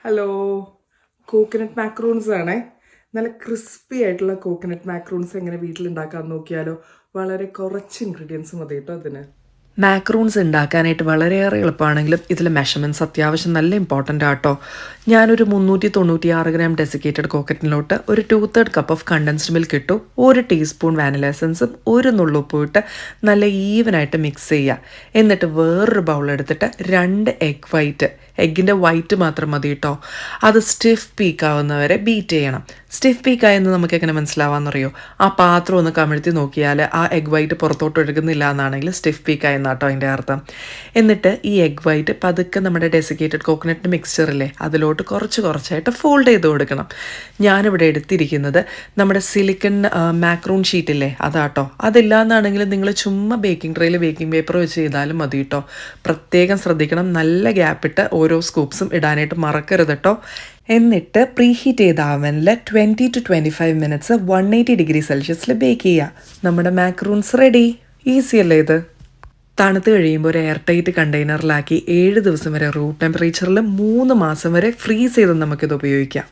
Hello, coconut macaroons ആണേ. നല്ല crispy ആയിട്ടുള്ള കോക്കനട്ട് മാക്രൂൺസ് എങ്ങനെ വീട്ടിലുണ്ടാക്കാൻ നോക്കിയാലോ. വളരെ കുറച്ച് ഇൻഗ്രീഡിയൻസ് മതി കേട്ടോ അതിന്. മാക്രൂൺസ് ഉണ്ടാക്കാനായിട്ട് വളരെയേറെ എളുപ്പമാണെങ്കിലും ഇതിൽ മെഷർമെൻറ്റ്സ് അത്യാവശ്യം നല്ല ഇമ്പോർട്ടൻ്റ് ആട്ടോ. ഞാനൊരു 396 ഗ്രാം ഡെസിക്കേറ്റഡ് കോക്കറ്റിലോട്ട് ഒരു 2/3 കപ്പ് ഓഫ് കണ്ടൻസ്ഡ് മിൽക്ക് ഇട്ടു. 1 ടീസ്പൂൺ വാനില എസൻസും 1 നുള്ളുപ്പും ഇട്ട് നല്ല ഈവനായിട്ട് മിക്സ് ചെയ്യുക. എന്നിട്ട് വേറൊരു ബൗൾ എടുത്തിട്ട് 2 എഗ് വൈറ്റ്, എഗ്ഗിൻ്റെ വൈറ്റ് മാത്രം മതി കേട്ടോ, അത് സ്റ്റിഫ് പീക്കാവുന്നവരെ ബീറ്റ് ചെയ്യണം. സ്റ്റിഫ് പീക്കായെന്ന് നമുക്ക് എങ്ങനെ മനസ്സിലാവാമെന്നറിയോ? ആ പാത്രം ഒന്ന് കമിഴ്ത്തി നോക്കിയാൽ ആ എഗ് വൈറ്റ് പുറത്തോട്ട് ഒഴുകുന്നില്ല എന്നാണെങ്കിൽ സ്റ്റിഫ് പീക്കായെന്നാട്ടോ അതിൻ്റെ അർത്ഥം. എന്നിട്ട് ഈ എഗ് വൈറ്റ് പതുക്കെ നമ്മുടെ ഡെസിക്കേറ്റഡ് കോക്കനട്ട് മിക്സ്ചറില്ലേ അതിലോട്ട് കുറച്ചായിട്ട് ഫോൾഡ് ചെയ്ത് കൊടുക്കണം. ഞാനിവിടെ എടുത്തിരിക്കുന്നത് നമ്മുടെ സിലിക്കൺ മാക്രൂൺ ഷീറ്റില്ലേ അതാട്ടോ. അതില്ല എന്നാണെങ്കിൽ നിങ്ങൾ ചുമ്മാ ബേക്കിംഗ് ട്രേയിൽ ബേക്കിംഗ് പേപ്പർ വെച്ച് ചെയ്താലും മതി കേട്ടോ. പ്രത്യേകം ശ്രദ്ധിക്കണം, നല്ല ഗ്യാപ്പിട്ട് ഓരോ സ്കൂപ്സും ഇടാനായിട്ട് മറക്കരുത് കേട്ടോ. എന്നിട്ട് പ്രീഹീറ്റ് ചെയ്ത അവനിൽ 20 to 25 മിനിറ്റ്സ് 180 ഡിഗ്രി സെൽഷ്യസിൽ ബേക്ക് ചെയ്യുക. നമ്മുടെ മാക്രൂൺസ് റെഡി. ഈസി അല്ലേ ഇത്? തണുത്ത് കഴിയുമ്പോൾ ഒരു എയർ ടൈറ്റ് കണ്ടെയ്നറിലാക്കി 7 ദിവസം വരെ റൂം ടെമ്പറേച്ചറിൽ 3 മാസം വരെ ഫ്രീസ് ചെയ്ത് നമുക്കിത് ഉപയോഗിക്കാം.